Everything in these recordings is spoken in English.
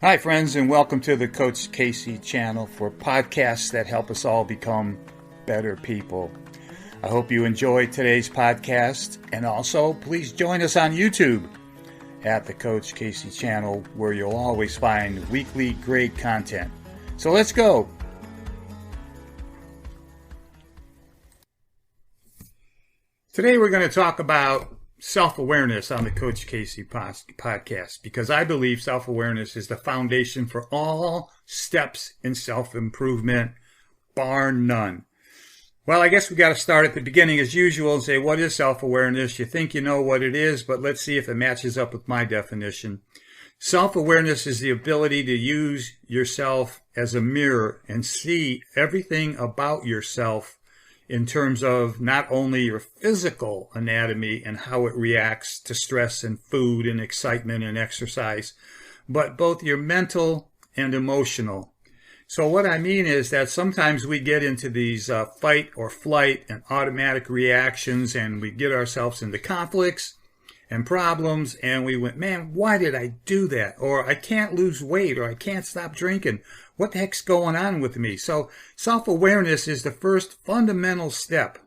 Hi, friends, and welcome to the Coach Casey channel for podcasts that help us all become better people. I hope you enjoyed today's podcast, and also please join us on YouTube at the Coach Casey channel, where you'll always find weekly great content. So let's go. Today we're going to talk about self-awareness on the Coach Casey podcast, because I believe self-awareness is the foundation for all steps in self-improvement, bar none. Well, I guess we got to start at the beginning as usual and say, what is self-awareness? You think you know what it is, but let's see if it matches up with my definition. Self-awareness is the ability to use yourself as a mirror and see everything about yourself in terms of not only your physical anatomy and how it reacts to stress and food and excitement and exercise, but both your mental and emotional. So what I mean is that sometimes we get into these fight or flight and automatic reactions, and we get ourselves into conflicts and problems, and we went, man, why did I do that? Or I can't lose weight, or I can't stop drinking. What the heck's going on with me? So self-awareness is the first fundamental step.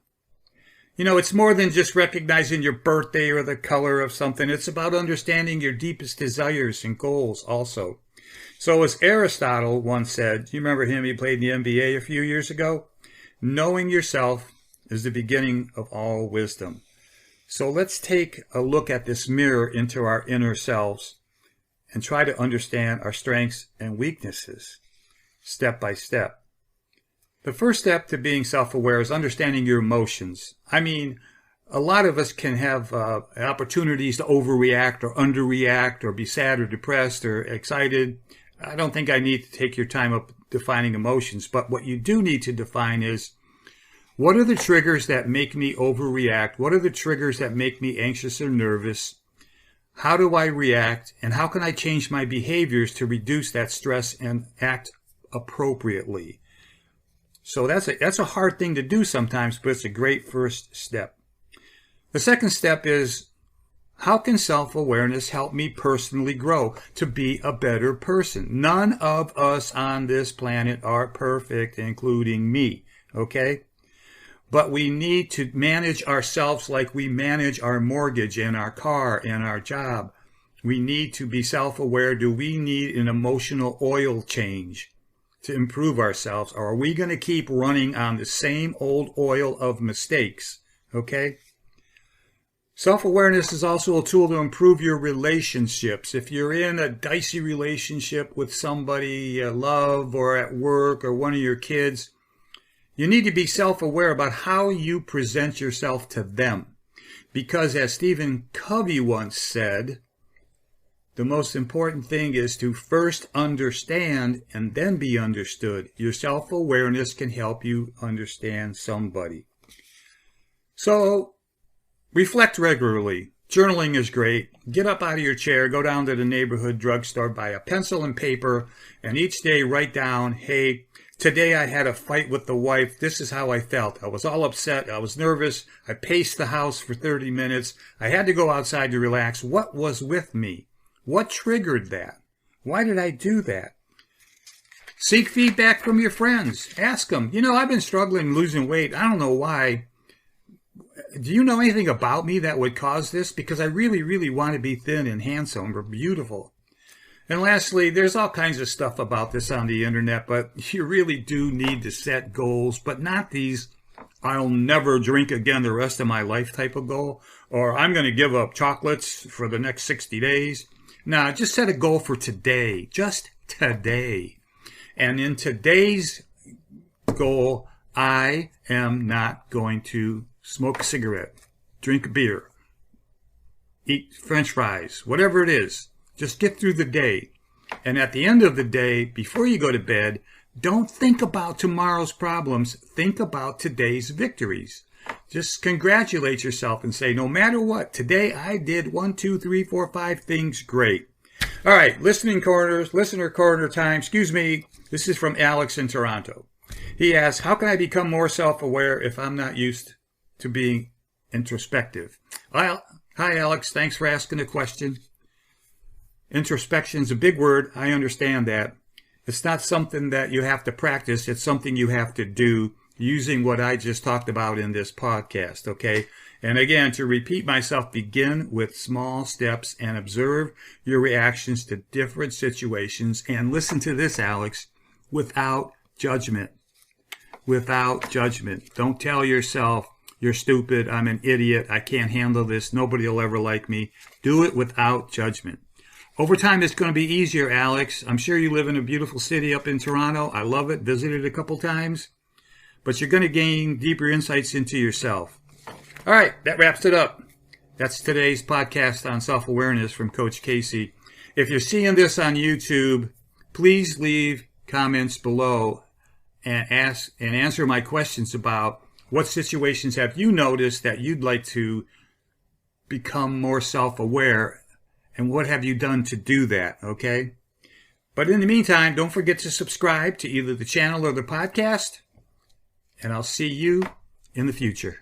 You know, it's more than just recognizing your birthday or the color of something. It's about understanding your deepest desires and goals also. So as Aristotle once said, you remember him, he played in the NBA a few years ago? Knowing yourself is the beginning of all wisdom. So let's take a look at this mirror into our inner selves and try to understand our strengths and weaknesses step by step. The first step to being self-aware is understanding your emotions. I mean, a lot of us can have opportunities to overreact or underreact or be sad or depressed or excited. I don't think I need to take your time up defining emotions, but what you do need to define is, what are the triggers that make me overreact? What are the triggers that make me anxious or nervous? How do I react? And how can I change my behaviors to reduce that stress and act appropriately? So that's a hard thing to do sometimes, but it's a great first step. The second step is, how can self-awareness help me personally grow to be a better person? None of us on this planet are perfect, including me, okay? But we need to manage ourselves like we manage our mortgage and our car and our job. We need to be self-aware. Do we need an emotional oil change to improve ourselves? Or are we going to keep running on the same old oil of mistakes? Okay? Self-awareness is also a tool to improve your relationships. If you're in a dicey relationship with somebody you love, or at work, or one of your kids, you need to be self-aware about how you present yourself to them. Because as Stephen Covey once said, the most important thing is to first understand and then be understood. Your self-awareness can help you understand somebody. So, reflect regularly. Journaling is great. Get up out of your chair, go down to the neighborhood drugstore, buy a pencil and paper, and each day write down, hey, today I had a fight with the wife. This is how I felt. I was all upset. I was nervous. I paced the house for 30 minutes. I had to go outside to relax. What was with me? What triggered that? Why did I do that? Seek feedback from your friends. Ask them, you know, I've been struggling losing weight. I don't know why. Do you know anything about me that would cause this? Because I really, really want to be thin and handsome or beautiful. And lastly, there's all kinds of stuff about this on the internet, but you really do need to set goals, but not these I'll never drink again the rest of my life type of goal, or I'm going to give up chocolates for the next 60 days. Nah, just set a goal for today, just today. And in today's goal, I am not going to smoke a cigarette, drink a beer, eat French fries, whatever it is. Just get through the day. And at the end of the day, before you go to bed, don't think about tomorrow's problems. Think about today's victories. Just congratulate yourself and say, no matter what, today I did 1, 2, 3, 4, 5 things great. All right, listener corner time. Excuse me. This is from Alex in Toronto. He asks, how can I become more self-aware if I'm not used to being introspective? Well, hi, Alex. Thanks for asking the question. Introspection is a big word. I understand that. It's not something that you have to practice. It's something you have to do using what I just talked about in this podcast, okay? And again, to repeat myself, begin with small steps and observe your reactions to different situations. And listen to this, Alex, without judgment. Without judgment. Don't tell yourself, you're stupid, I'm an idiot, I can't handle this, nobody will ever like me. Do it without judgment. Over time, it's going to be easier, Alex. I'm sure you live in a beautiful city up in Toronto. I love it. Visited a couple times. But you're going to gain deeper insights into yourself. All right, that wraps it up. That's today's podcast on self-awareness from Coach Casey. If you're seeing this on YouTube, please leave comments below and answer my questions about what situations have you noticed that you'd like to become more self-aware. And what have you done to do that, okay? But in the meantime, don't forget to subscribe to either the channel or the podcast. And I'll see you in the future.